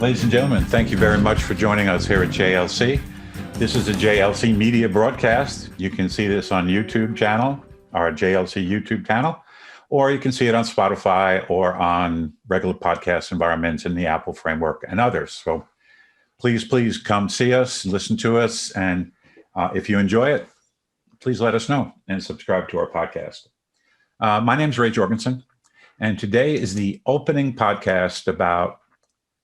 Ladies and gentlemen, thank you very much for joining us here at JLC. This is a JLC media broadcast. You can see this on YouTube channel, our JLC YouTube channel, or you can see it on Spotify or on regular podcast environments in the Apple framework and others. So please come see us, listen to us, and if you enjoy it, please let us know and subscribe to our podcast. My name is Ray Jorgensen, and today is the opening podcast about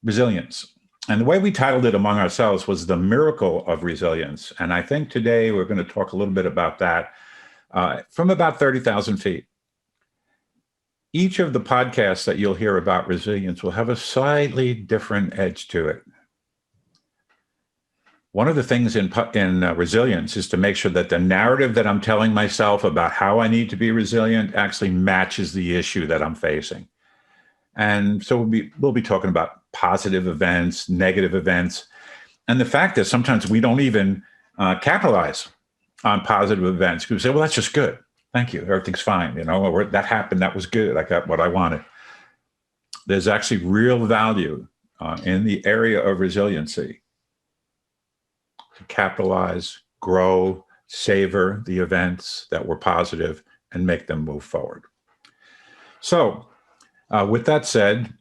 resilience. And the way we titled it among ourselves was The Miracle of Resilience. And I think today we're going to talk a little bit about that from about 30,000 feet. Each of the podcasts that you'll hear about resilience will have a slightly different edge to it. One of the things in resilience is to make sure that the narrative that I'm telling myself about how I need to be resilient actually matches the issue that I'm facing. And so we'll be talking about positive events, negative events. And the fact is sometimes we don't even capitalize on positive events. We say, well, that's just good. Thank you. Everything's fine. Or that happened. That was good. I got what I wanted. There's actually real value in the area of resiliency to capitalize, grow, savor the events that were positive and make them move forward. So with that said,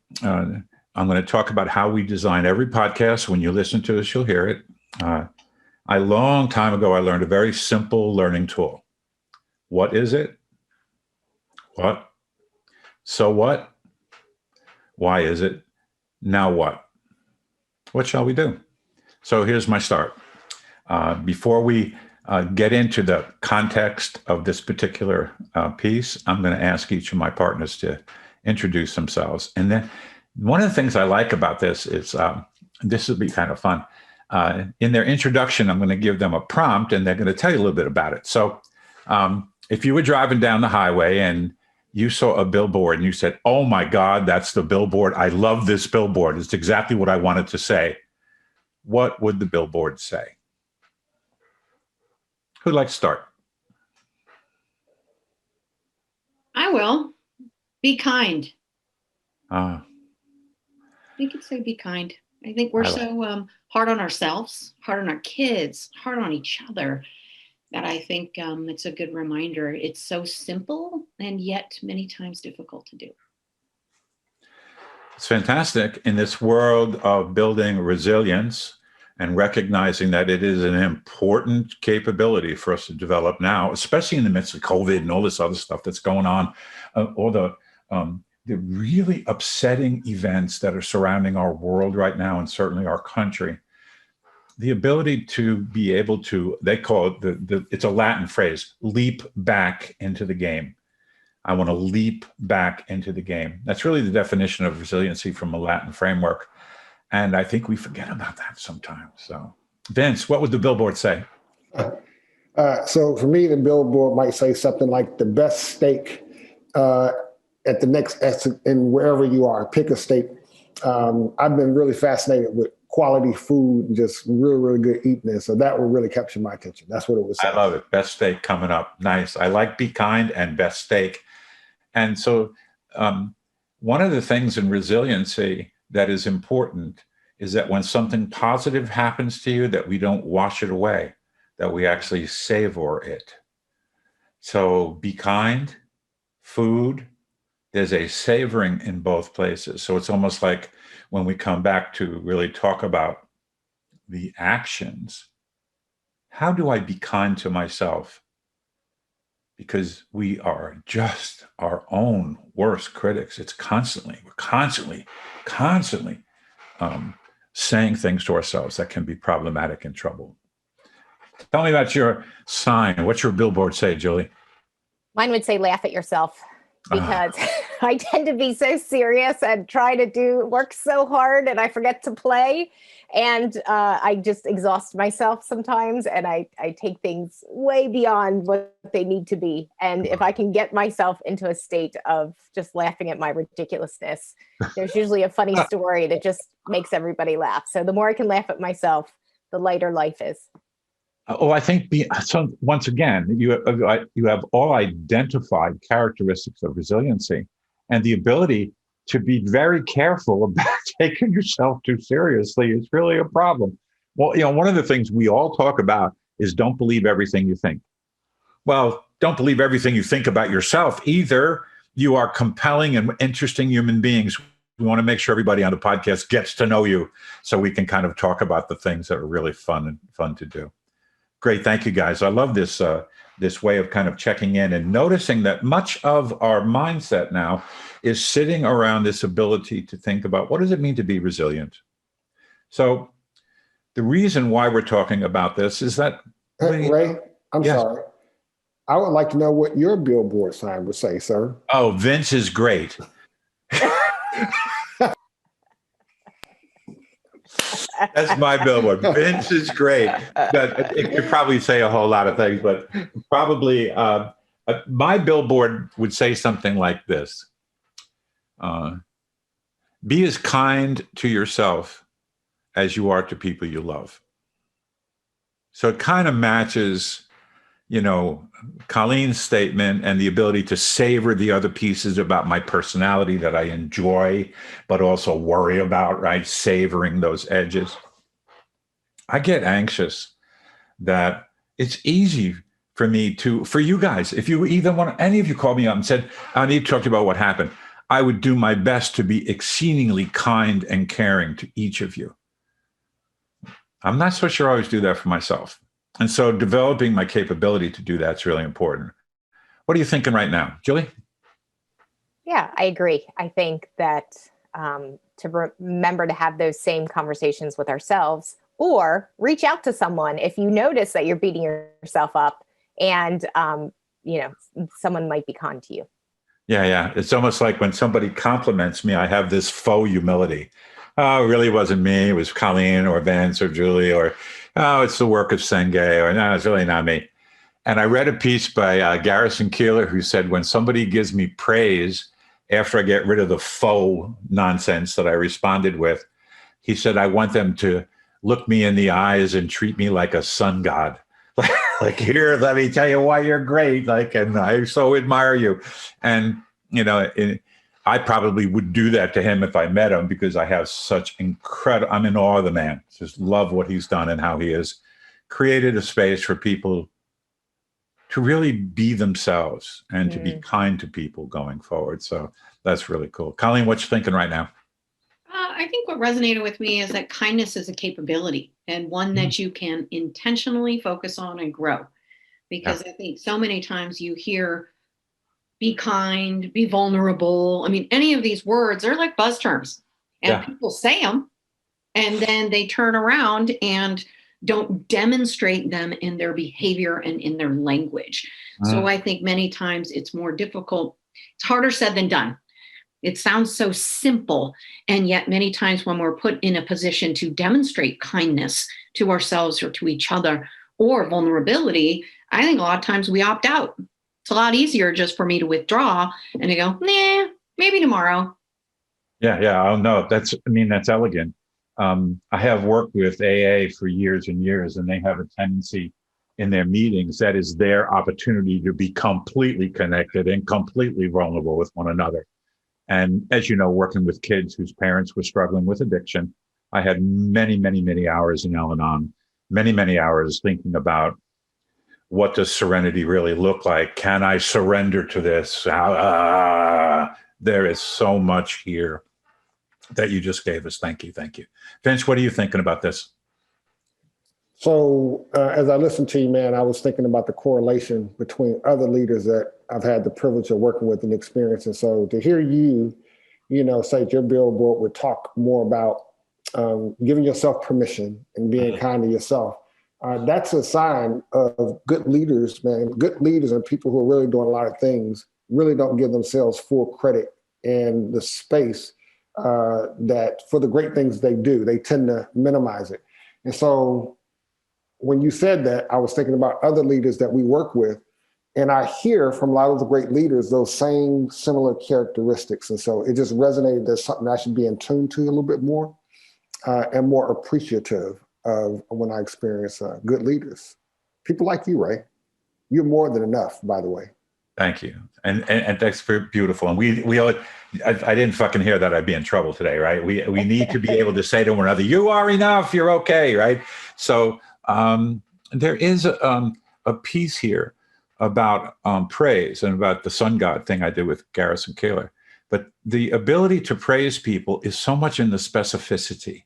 I'm going to talk about how we design every podcast. When you listen to us, you'll hear it. A long time ago, I learned a very simple learning tool. What is it? What? So what? Why is it? Now what? What shall we do? So here's my start. Before we get into the context of this particular piece, I'm going to ask each of my partners to introduce themselves. And then one of the things I like about this is, this will be kind of fun. In their introduction, I'm going to give them a prompt and they're going to tell you a little bit about it. So if you were driving down the highway and you saw a billboard and you said, oh my God, that's the billboard. I love this billboard. It's exactly what I wanted to say. What would the billboard say? Who'd like to start? I will. Be kind. I think it's say be kind. I think we're so hard on ourselves, hard on our kids, hard on each other, that I think it's a good reminder. It's so simple and yet many times difficult to do. It's fantastic in this world of building resilience and recognizing that it is an important capability for us to develop now, especially in the midst of COVID and all this other stuff that's going on, or the really upsetting events that are surrounding our world right now and certainly our country. The ability to be able to, they call it, it's a Latin phrase, leap back into the game. I want to leap back into the game. That's really the definition of resiliency from a Latin framework. And I think we forget about that sometimes. So, Vince, what would the billboard say? So for me, the billboard might say something like the best steak at the next exit and wherever you are, pick a steak. I've been really fascinated with quality food and just really good eating. So that will really capture my attention. That's what it was. I love it. Best steak coming up. Nice. I like be kind and best steak. And so one of the things in resiliency that is important is that when something positive happens to you, that we don't wash it away, that we actually savor it. So be kind, food, there's a savoring in both places. So it's almost like when we come back to really talk about the actions, how do I be kind to myself? Because we are just our own worst critics. We're constantly saying things to ourselves that can be problematic and trouble. Tell me about your sign. What's your billboard say, Julie? Mine would say laugh at yourself, because I tend to be so serious and try to work so hard and I forget to play. And I just exhaust myself sometimes, and I take things way beyond what they need to be. And if I can get myself into a state of just laughing at my ridiculousness, there's usually a funny story that just makes everybody laugh. So the more I can laugh at myself, the lighter life is. Oh, I think so. Once again, you have all identified characteristics of resiliency, and the ability to be very careful about taking yourself too seriously is really a problem. Well, one of the things we all talk about is don't believe everything you think. Well, don't believe everything you think about yourself either. You are compelling and interesting human beings. We want to make sure everybody on the podcast gets to know you so we can kind of talk about the things that are really fun to do. Great. Thank you, guys. I love this this way of kind of checking in and noticing that much of our mindset now is sitting around this ability to think about what does it mean to be resilient. So the reason why we're talking about this is that Ray, I'm Yes. sorry. I would like to know what your billboard sign would say, sir. Oh, Vince is great. That's my billboard. Vince is great. It could probably say a whole lot of things, but probably my billboard would say something like this. Be as kind to yourself as you are to people you love. So it kind of matches, Colleen's statement and the ability to savor the other pieces about my personality that I enjoy, but also worry about, right? Savoring those edges. I get anxious that it's easy for you guys, if you any of you called me up and said, I need to talk to you about what happened, I would do my best to be exceedingly kind and caring to each of you. I'm not so sure I always do that for myself. And so developing my capability to do that's really important. What are you thinking right now, Julie? Yeah, I agree. I think that to remember to have those same conversations with ourselves, or reach out to someone if you notice that you're beating yourself up and, someone might be kind to you. Yeah. It's almost like when somebody compliments me, I have this faux humility. Oh, it really wasn't me. It was Colleen or Vince or Julie, or, oh, it's the work of Senge, or no, it's really not me. And I read a piece by Garrison Keillor who said, when somebody gives me praise after I get rid of the faux nonsense that I responded with, he said, I want them to look me in the eyes and treat me like a sun god. Like, here, let me tell you why you're great. And I so admire you. And, I probably would do that to him if I met him, because I have such I'm in awe of the man. Just love what he's done and how he has created a space for people to really be themselves and to be kind to people going forward. So that's really cool. Colleen, what you thinking right now? I think what resonated with me is that kindness is a capability, and one that you can intentionally focus on and grow. Because I think so many times you hear, be kind, be vulnerable. I mean, any of these words are like buzz terms, and people say them and then they turn around and don't demonstrate them in their behavior and in their language. So I think many times it's more difficult. It's harder said than done. It sounds so simple. And yet many times when we're put in a position to demonstrate kindness to ourselves or to each other, or vulnerability, I think a lot of times we opt out. It's a lot easier just for me to withdraw and to go, nah, maybe tomorrow. Yeah. Oh, no, that's elegant. I have worked with AA for years and years, and they have a tendency in their meetings, that is their opportunity to be completely connected and completely vulnerable with one another. And as you know, working with kids whose parents were struggling with addiction, I had many, many, many hours in Al-Anon, many, many hours thinking about, what does serenity really look like? Can I surrender to this? There is so much here that you just gave us. Thank you. Vince, what are you thinking about this? So as I listened to you, man, I was thinking about the correlation between other leaders that I've had the privilege of working with and experiencing. So to hear you, say that your billboard would talk more about giving yourself permission and being kind to yourself. That's a sign of good leaders, man. Good leaders and people who are really doing a lot of things really don't give themselves full credit and the space that for the great things they do. They tend to minimize it. And so when you said that, I was thinking about other leaders that we work with, and I hear from a lot of the great leaders those same similar characteristics. And so it just resonated. There's something I should be in tune to a little bit more and more appreciative of when I experience good leaders. People like you, Ray. You're more than enough, by the way. Thank you. And that's very beautiful. And we all, I didn't fucking hear that I'd be in trouble today, right? We need to be able to say to one another, you are enough, you're okay, right? So there is a piece here about praise and about the sun god thing I did with Garrison Keillor. But the ability to praise people is so much in the specificity.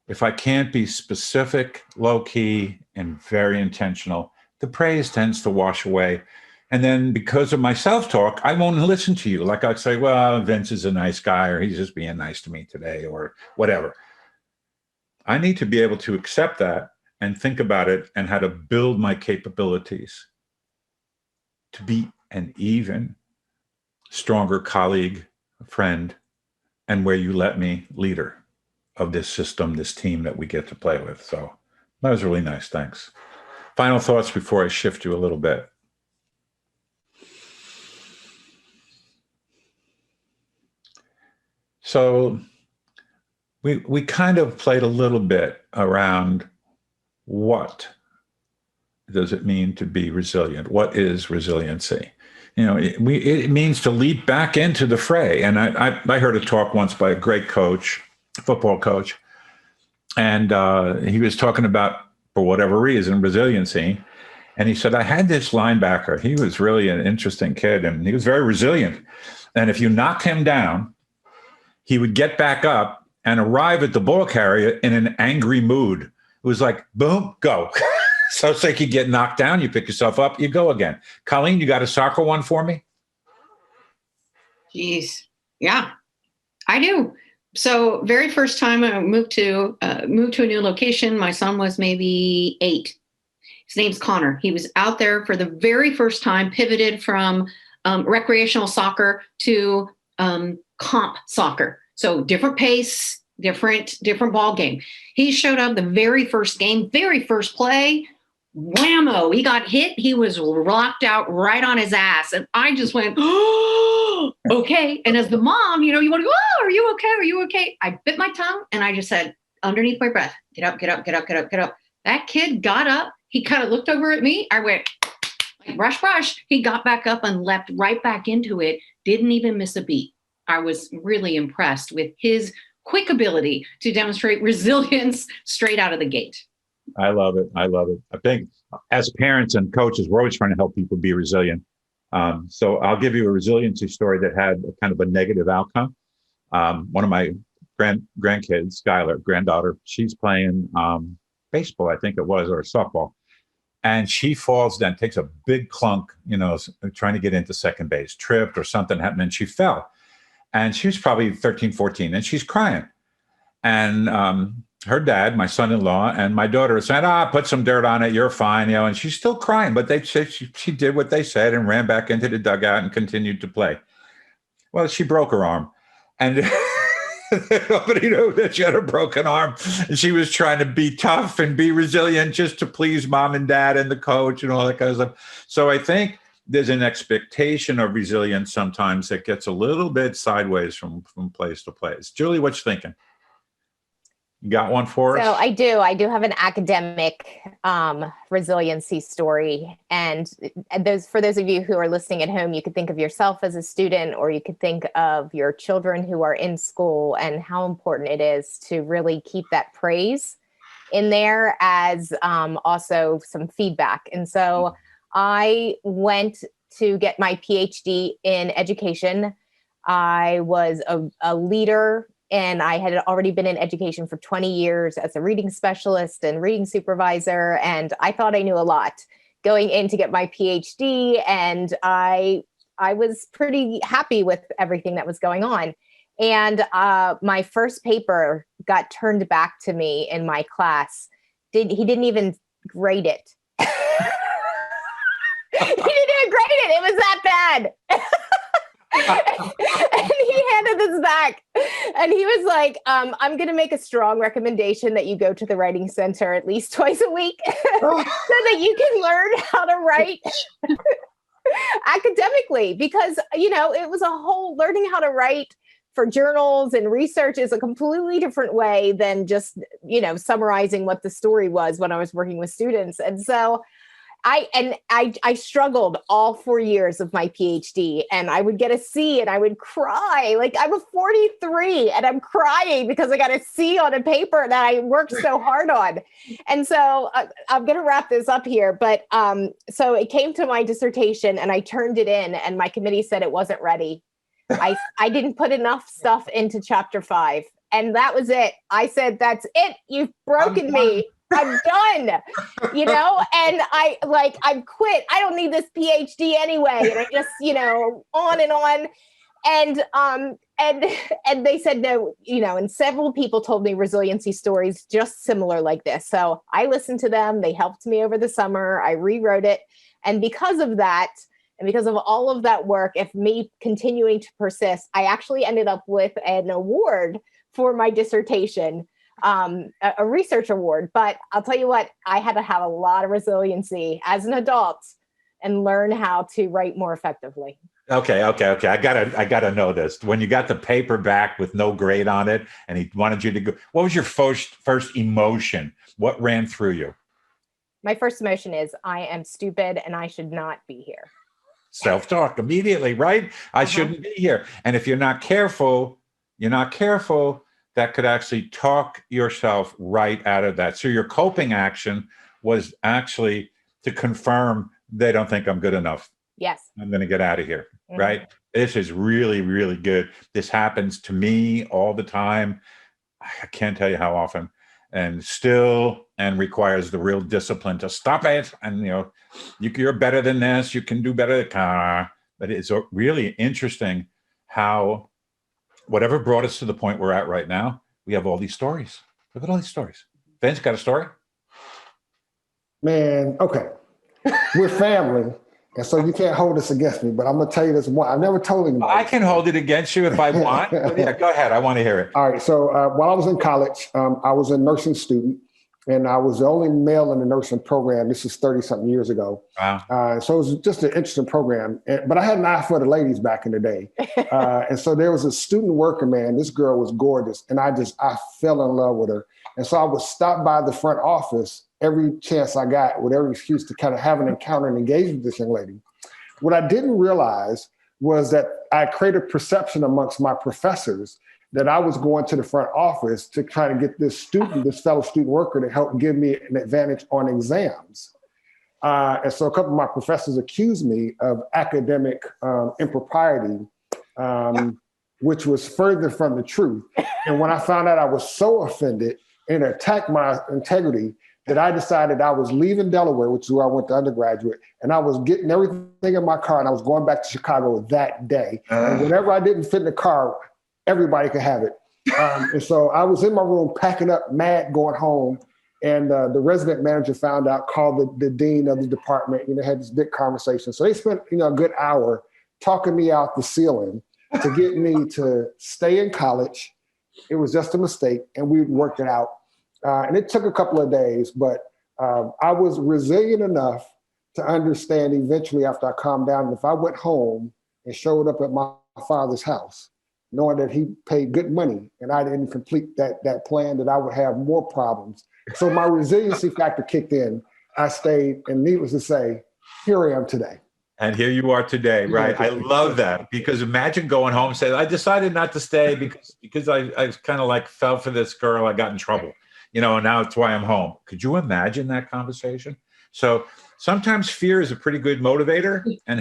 If I can't be specific, low key, and very intentional, the praise tends to wash away. And then because of my self-talk, I won't listen to you. Like I'd say, well, Vince is a nice guy, or he's just being nice to me today, or whatever. I need to be able to accept that and think about it and how to build my capabilities to be an even stronger colleague, friend, and where you let me, leader of this system, this team that we get to play with. So that was really nice. Thanks. Final thoughts before I shift you a little bit. So we kind of played a little bit around what does it mean to be resilient? What is resiliency? You know, it means to leap back into the fray. And I heard a talk once by a great coach, football coach, and he was talking about, for whatever reason, resiliency. And he said, I had this linebacker. He was really an interesting kid, and he was very resilient. And if you knocked him down, he would get back up and arrive at the ball carrier in an angry mood. It was like, boom, go. So it's like you get knocked down, you pick yourself up, you go again. Colleen, you got a soccer one for me? Jeez. Yeah, I do. So very first time I moved to a new location, my son was maybe 8. His name's Connor. He was out there for the very first time, pivoted from recreational soccer to comp soccer. So different pace, different ball game. He showed up the very first game, very first play. Whammo, he got hit. He was locked out right on his ass. And I just went, oh, okay. And as the mom, you want to go, oh, are you okay? Are you okay? I bit my tongue and I just said, underneath my breath, get up, get up, get up, get up, get up. That kid got up. He kind of looked over at me. I went, brush, brush. He got back up and leapt right back into it. Didn't even miss a beat. I was really impressed with his quick ability to demonstrate resilience straight out of the gate. I love it. I love it. I think as parents and coaches, we're always trying to help people be resilient. So I'll give you a resiliency story that had a kind of a negative outcome. One of my grandkids, Skylar, granddaughter, she's playing baseball, I think it was, or softball. And she falls down, takes a big clunk, trying to get into second base, tripped or something happened, and she fell. And she was probably 13, 14, and she's crying. And her dad, my son-in-law, and my daughter said, put some dirt on it, you're fine, and she's still crying. But they said she did what they said and ran back into the dugout and continued to play. Well, she broke her arm. And nobody knew that she had a broken arm. And she was trying to be tough and be resilient just to please mom and dad and the coach and all that kind of stuff. So I think there's an expectation of resilience sometimes that gets a little bit sideways from place to place. Julie, what you thinking? You got one for us? So I do have an academic resiliency story. And for those of you who are listening at home, you could think of yourself as a student, or you could think of your children who are in school and how important it is to really keep that praise in there as also some feedback. And so I went to get my PhD in education. I was a leader, and I had already been in education for 20 years as a reading specialist and reading supervisor. And I thought I knew a lot going in to get my PhD. And I was pretty happy with everything that was going on. And my first paper got turned back to me in my class. He didn't even grade it. He didn't even grade it. It was that bad. And he handed this back and he was like, I'm going to make a strong recommendation that you go to the writing center at least twice a week so that you can learn how to write academically, because, it was a whole learning how to write for journals and research is a completely different way than just, summarizing what the story was when I was working with students. And so I struggled all 4 years of my PhD, and I would get a C and I would cry. Like, I'm a 43 and I'm crying because I got a C on a paper that I worked so hard on. And so I'm going to wrap this up here. But so it came to my dissertation and I turned it in and my committee said it wasn't ready. I didn't put enough stuff into chapter 5. And that was it. I said, that's it. You've broken me. I'm done, you know, and I've quit. I don't need this PhD anyway. And I just, you know, on and on. And they said no, you know, and several people told me resiliency stories just similar like this. So I listened to them. They helped me over the summer. I rewrote it. And because of that, and because of all of that work, if me continuing to persist, I actually ended up with an award for my dissertation. A research award, but I'll tell you what, I had to have a lot of resiliency as an adult and learn how to write more effectively. Okay. I gotta know this. When you got the paper back with no grade on it, and he wanted you to go, what was your first emotion? What ran through you? My first emotion is I am stupid and I should not be here. Self-talk immediately, right? I shouldn't be here. And if you're not careful, that could actually talk yourself right out of that. So your coping action was actually to confirm they don't think I'm good enough. Yes. I'm going to get out of here, right? This is really, really good. This happens to me all the time. I can't tell you how often, and requires the real discipline to stop it. And, you know, you're better than this. You can do better. But it's really interesting how whatever brought us to the point we're at right now, we have all these stories. Look at all these stories. Vince, got a story? Man, okay. We're family, and so you can't hold this against me, but I'm going to tell you this one. I've never told anybody. I can hold it against you if I want. Yeah, go ahead. I want to hear it. All right. So while I was in college, I was a nursing student, and I was the only male in the nursing program. This is 30-something years ago. Wow. So it was just an interesting program. But I had an eye for the ladies back in the day. And so there was a student worker, man. This girl was gorgeous. And I fell in love with her. And so I would stop by the front office every chance I got with every excuse to kind of have an encounter and engage with this young lady. What I didn't realize was that I created perception amongst my professors that I was going to the front office to try to get this fellow student worker to help give me an advantage on exams. And so a couple of my professors accused me of academic impropriety, which was further from the truth. And when I found out, I was so offended and attacked my integrity that I decided I was leaving Delaware, which is where I went to undergraduate, and I was getting everything in my car and I was going back to Chicago that day. And whatever I didn't fit in the car, everybody could have it. And so I was in my room packing up, mad, going home. And the resident manager found out, called the dean of the department, had this big conversation. So they spent, a good hour talking me out the ceiling to get me to stay in college. It was just a mistake, and we worked it out. And it took a couple of days, but I was resilient enough to understand eventually after I calmed down, if I went home and showed up at my father's house, knowing that he paid good money and I didn't complete that plan, that I would have more problems. So my resiliency factor kicked in. I stayed, and needless to say, here I am today. And here you are today, right? I love that, because imagine going home and saying, I decided not to stay because I kind of fell for this girl. I got in trouble, and now it's why I'm home. Could you imagine that conversation? So sometimes fear is a pretty good motivator and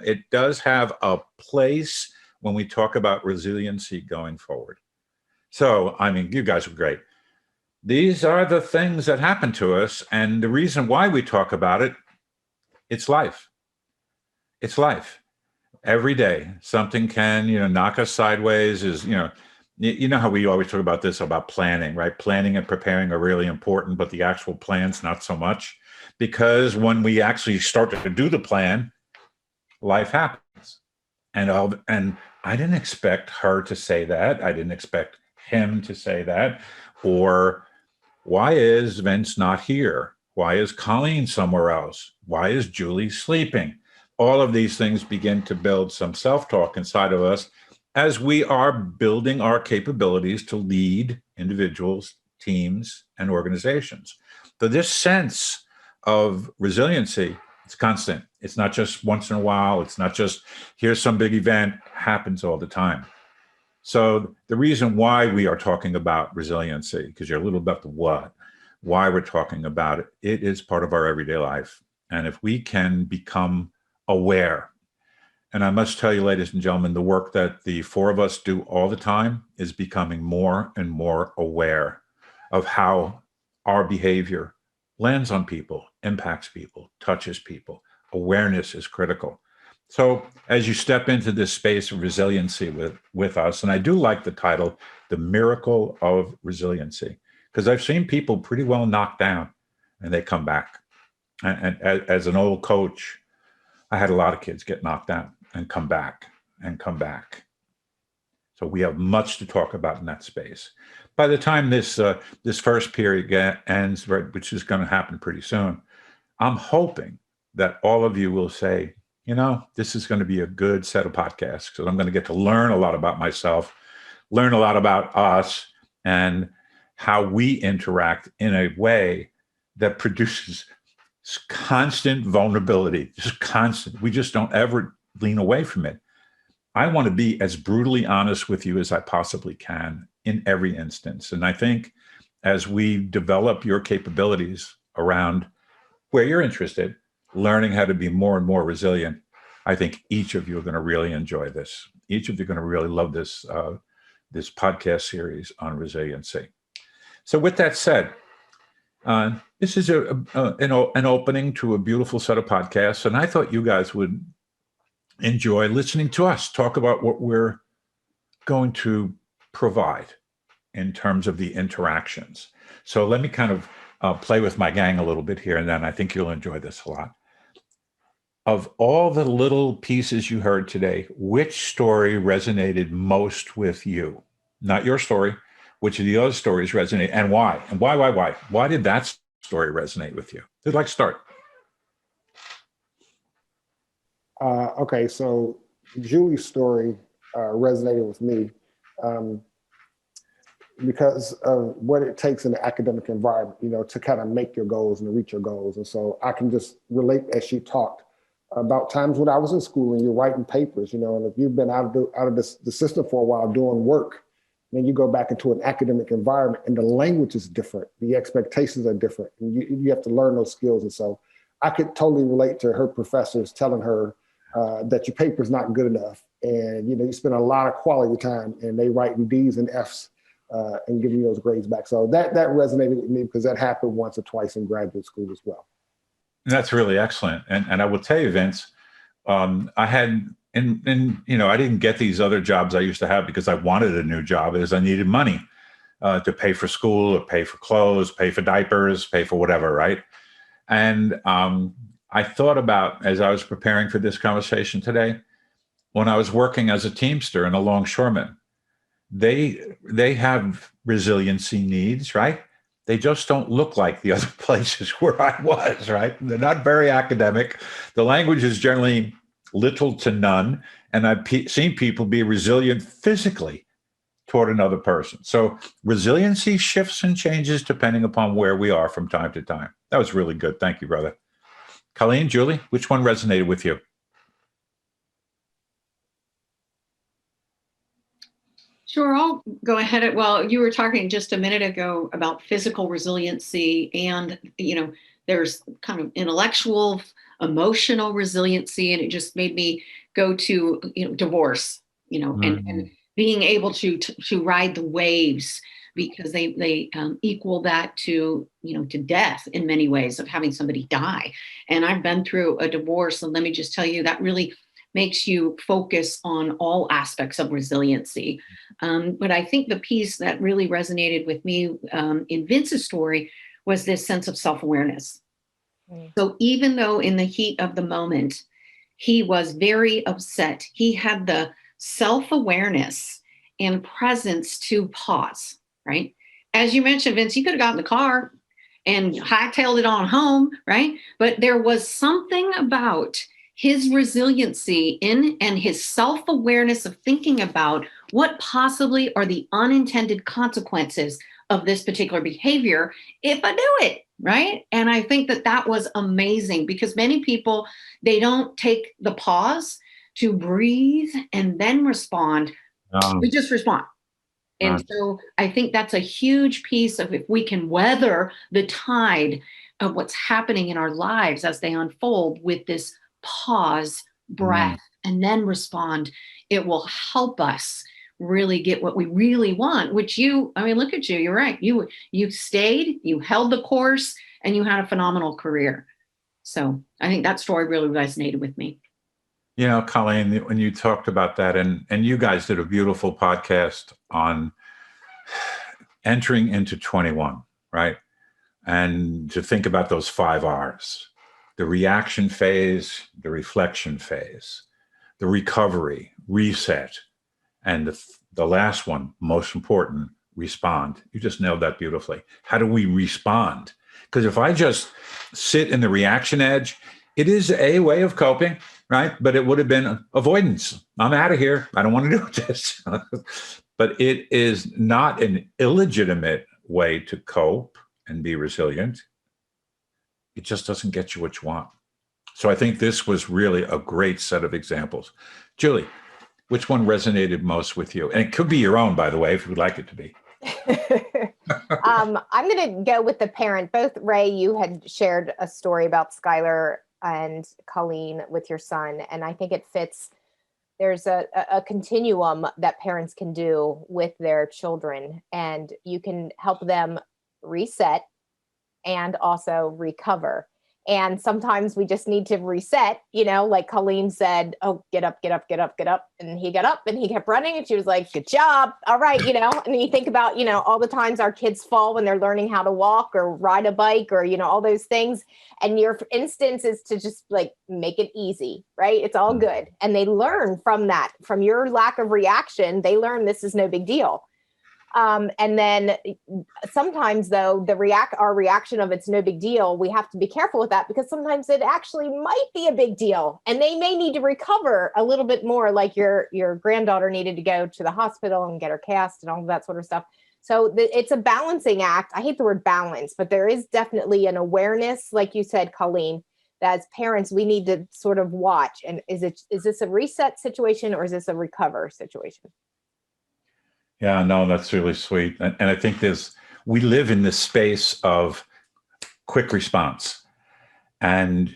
it does have a place when we talk about resiliency going forward. So, you guys are great. These are the things that happen to us. And the reason why we talk about it, it's life. It's life. Every day, something can, knock us sideways. You know how we always talk about this, about planning, right? Planning and preparing are really important, but the actual plan's not so much. Because when we actually start to do the plan, life happens. And I didn't expect her to say that. I didn't expect him to say that. Or why is Vince not here? Why is Colleen somewhere else? Why is Julie sleeping? All of these things begin to build some self-talk inside of us as we are building our capabilities to lead individuals, teams, and organizations. So this sense of resiliency, it's constant. It's not just once in a while. It's not just here's some big event, happens all the time. So the reason why we are talking about resiliency, because you're a little about the what, why we're talking about it, it is part of our everyday life. And if we can become aware, and I must tell you, ladies and gentlemen, the work that the four of us do all the time is becoming more and more aware of how our behavior lands on people, impacts people, touches people. Awareness is critical. So as you step into this space of resiliency with us, and I do like the title, The Miracle of Resiliency, because I've seen people pretty well knocked down and they come back. And as an old coach, I had a lot of kids get knocked down and come back and come back. So we have much to talk about in that space. By the time this first period ends, which is going to happen pretty soon, I'm hoping that all of you will say, you know, this is going to be a good set of podcasts because I'm going to get to learn a lot about myself, learn a lot about us, and how we interact in a way that produces constant vulnerability, just constant. We just don't ever lean away from it. I want to be as brutally honest with you as I possibly can in every instance. And I think as we develop your capabilities around where you're interested, learning how to be more and more resilient, I think each of you are going to really enjoy this. Each of you are going to really love this, this podcast series on resiliency. So with that said, this is an opening to a beautiful set of podcasts, and I thought you guys would enjoy listening to us talk about what we're going to provide in terms of the interactions. So let me kind of play with my gang a little bit here, and then I think you'll enjoy this a lot. Of all the little pieces you heard today, which story resonated most with you? Not your story. Which of the other stories resonate, and why? And why? Why did that story resonate with you? Who'd like to start? Okay, so Julie's story resonated with me because of what it takes in the academic environment, you know, to kind of make your goals and to reach your goals. And so I can just relate as she talked about times when I was in school and you're writing papers, you know, and if you've been out of the system for a while doing work, then you go back into an academic environment and the language is different. The expectations are different. And you have to learn those skills. And so I could totally relate to her professors telling her that your paper's not good enough. And, you know, you spend a lot of quality time and they writing D's and F's and giving you those grades back. So that resonated with me because that happened once or twice in graduate school as well. That's really excellent. And I will tell you, Vince, I had, and you know, I didn't get these other jobs I used to have because I wanted a new job as I needed money to pay for school or pay for clothes, pay for diapers, pay for whatever, right? And I thought about, as I was preparing for this conversation today, when I was working as a Teamster and a longshoreman, they have resiliency needs, right? They just don't look like the other places where I was, right? They're not very academic. The language is generally little to none. And I've seen people be resilient physically toward another person. So resiliency shifts and changes depending upon where we are from time to time. That was really good. Thank you, brother. Colleen, Julie, which one resonated with you? Sure, I'll go ahead. Well, you were talking just a minute ago about physical resiliency and, you know, there's kind of intellectual, emotional resiliency, and it just made me go to, you know, divorce, you know, and being able to ride the waves because they equal that to, you know, to death in many ways of having somebody die. And I've been through a divorce, and let me just tell you that really makes you focus on all aspects of resiliency. But I think the piece that really resonated with me in Vince's story was this sense of self-awareness. So even though in the heat of the moment, he was very upset, he had the self-awareness and presence to pause, right? As you mentioned, Vince, you could have gotten in the car and hightailed it on home, right? But there was something about his resiliency in and his self-awareness of thinking about what possibly are the unintended consequences of this particular behavior if I do it, right? And I think that that was amazing because many people, they don't take the pause to breathe and then respond. We just respond. And so I think that's a huge piece of if we can weather the tide of what's happening in our lives as they unfold with this pause, breath, and then respond, it will help us really get what we really want, which look at you, you're right. You stayed, you held the course, and you had a phenomenal career. So I think that story really resonated with me. You know, Colleen, when you talked about that, and you guys did a beautiful podcast on entering into 21, right? And to think about those 5 R's, the reaction phase, the reflection phase, the recovery, reset, and the last one, most important, respond. You just nailed that beautifully. How do we respond? Because if I just sit in the reaction edge, it is a way of coping, right? But it would have been avoidance. I'm out of here. I don't want to do this. But it is not an illegitimate way to cope and be resilient. It just doesn't get you what you want. So I think this was really a great set of examples. Julie, which one resonated most with you? And it could be your own, by the way, if you'd like it to be. I'm going to go with the parent. Both Ray, you had shared a story about Skylar and Colleen with your son. And I think it fits. There's a continuum that parents can do with their children, and you can help them reset and also recover. And sometimes we just need to reset, like Colleen said, oh, get up, get up, get up, get up. And he got up and he kept running and she was like, good job. All right. And you think about, all the times our kids fall when they're learning how to walk or ride a bike or, all those things. And your instance is to just like make it easy, right? It's all good. And they learn from that, from your lack of reaction, they learn this is no big deal. And then sometimes though, our reaction of it's no big deal, we have to be careful with that because sometimes it actually might be a big deal and they may need to recover a little bit more, like your granddaughter needed to go to the hospital and get her cast and all of that sort of stuff. So it's a balancing act. I hate the word balance, but there is definitely an awareness, like you said, Colleen, that as parents, we need to sort of watch. And is this a reset situation or is this a recover situation? Yeah, no, that's really sweet. And I think we live in this space of quick response. And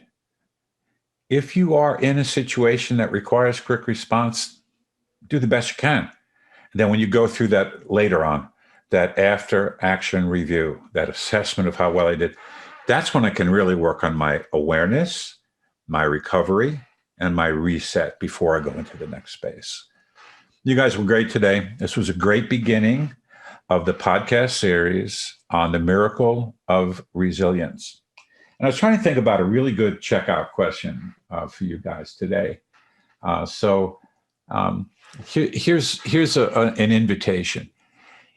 if you are in a situation that requires quick response, do the best you can. And then when you go through that later on, that after action review, that assessment of how well I did, that's when I can really work on my awareness, my recovery, and my reset before I go into the next space. You guys were great today. This was a great beginning of the podcast series on the miracle of resilience. And I was trying to think about a really good checkout question for you guys today. Here's an invitation.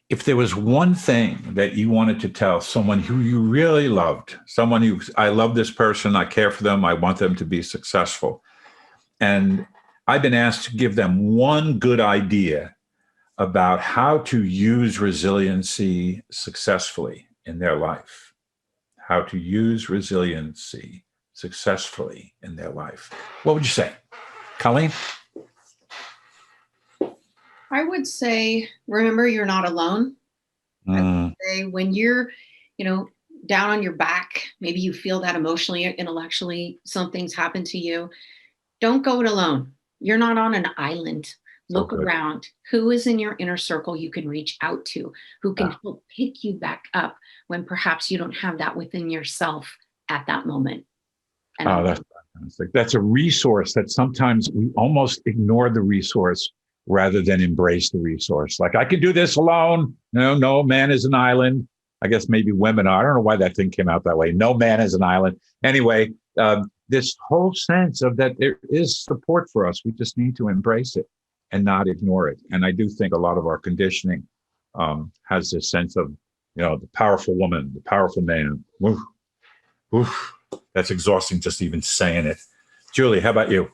If there was one thing that you wanted to tell someone who you really loved, I love this person, I care for them, I want them to be successful, and I've been asked to give them one good idea about how to use resiliency successfully in their life. How to use resiliency successfully in their life. What would you say? Colleen? I would say, remember, you're not alone. I would say when you're, down on your back, maybe you feel that emotionally, intellectually, something's happened to you. Don't go it alone. You're not on an island. Look around. Who is in your inner circle you can reach out to, who can help pick you back up when perhaps you don't have that within yourself at that moment. And that's fantastic. That's a resource that sometimes we almost ignore the resource rather than embrace the resource. Like, I can do this alone. No man is an island. I guess maybe women are. I don't know why that thing came out that way. No man is an island. Anyway, this whole sense of that there is support for us. We just need to embrace it and not ignore it. And I do think a lot of our conditioning has this sense of, the powerful woman, the powerful man. Oof, oof, that's exhausting just even saying it. Julie, how about you?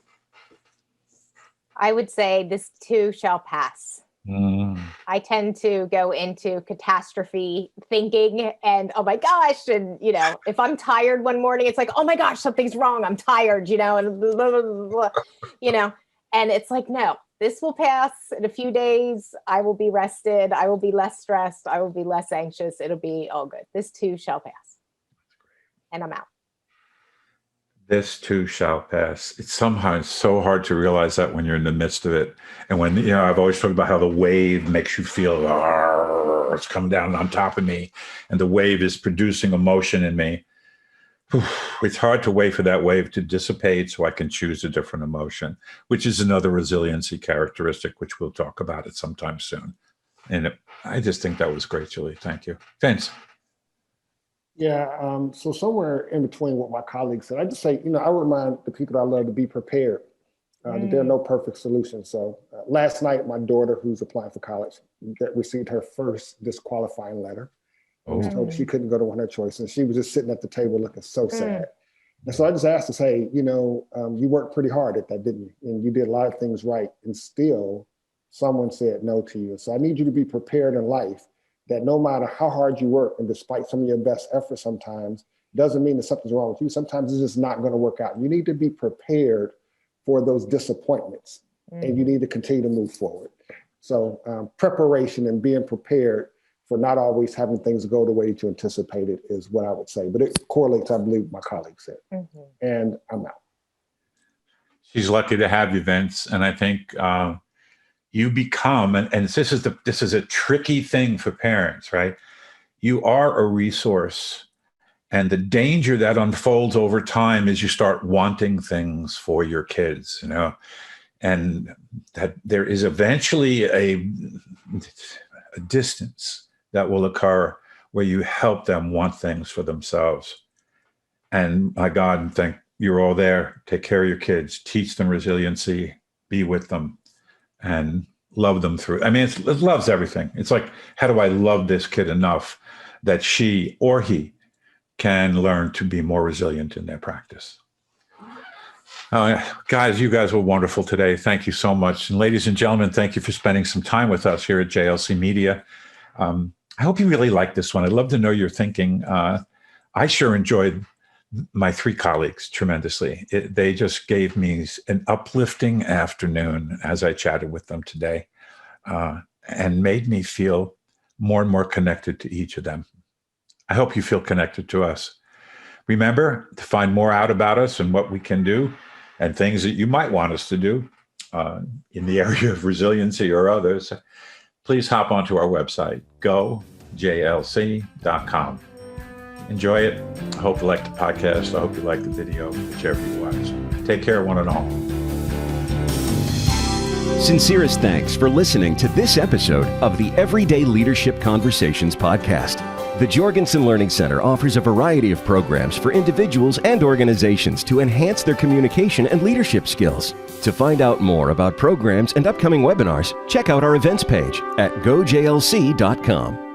I would say this too shall pass. I tend to go into catastrophe thinking and, oh my gosh. And, if I'm tired one morning, it's like, oh my gosh, something's wrong. I'm tired, and blah, blah, blah, blah, and it's like, no, this will pass in a few days. I will be rested. I will be less stressed. I will be less anxious. It'll be all good. This too shall pass. And I'm out. This too shall pass. It's somehow so hard to realize that when you're in the midst of it. And when, I've always talked about how the wave makes you feel, it's coming down on top of me. And the wave is producing emotion in me. It's hard to wait for that wave to dissipate so I can choose a different emotion, which is another resiliency characteristic, which we'll talk about it sometime soon. And I just think that was great, Julie. Thank you. Vince. Yeah, so somewhere in between what my colleagues said, I just say, I remind the people that I love to be prepared, that there are no perfect solutions. So last night, my daughter, who's applying for college, received her first disqualifying letter. I was told she couldn't go to one of her choices. And she was just sitting at the table looking so sad. And so I just asked her, hey, you worked pretty hard at that, didn't you? And you did a lot of things right. And still, someone said no to you. So I need you to be prepared in life that no matter how hard you work, and despite some of your best efforts sometimes, doesn't mean that something's wrong with you. Sometimes it's just not going to work out. You need to be prepared for those disappointments, and you need to continue to move forward. So preparation and being prepared for not always having things go the way that you anticipated is what I would say. But it correlates, I believe, my colleague said. And I'm out. She's lucky to have you, Vince. And I think you become, and this is a tricky thing for parents, right? You are a resource, and the danger that unfolds over time is you start wanting things for your kids, and that there is eventually a distance that will occur where you help them want things for themselves. And my God, thank you're all there. Take care of your kids, teach them resiliency, be with them, and love them through. I mean, it loves everything. It's like, how do I love this kid enough that she or he can learn to be more resilient in their practice? Guys, you guys were wonderful today. Thank you so much. And ladies and gentlemen, thank you for spending some time with us here at JLC Media. I hope you really liked this one. I'd love to know your thinking. I sure enjoyed my three colleagues tremendously. They just gave me an uplifting afternoon as I chatted with them today, and made me feel more and more connected to each of them. I hope you feel connected to us. Remember to find more out about us and what we can do and things that you might want us to do in the area of resiliency or others. Please hop onto our website, gojlc.com. Enjoy it. I hope you like the podcast. I hope you like the video, whichever you watch. Take care, one and all. Sincerest thanks for listening to this episode of the Everyday Leadership Conversations podcast. The Jorgensen Learning Center offers a variety of programs for individuals and organizations to enhance their communication and leadership skills. To find out more about programs and upcoming webinars, check out our events page at gojlc.com.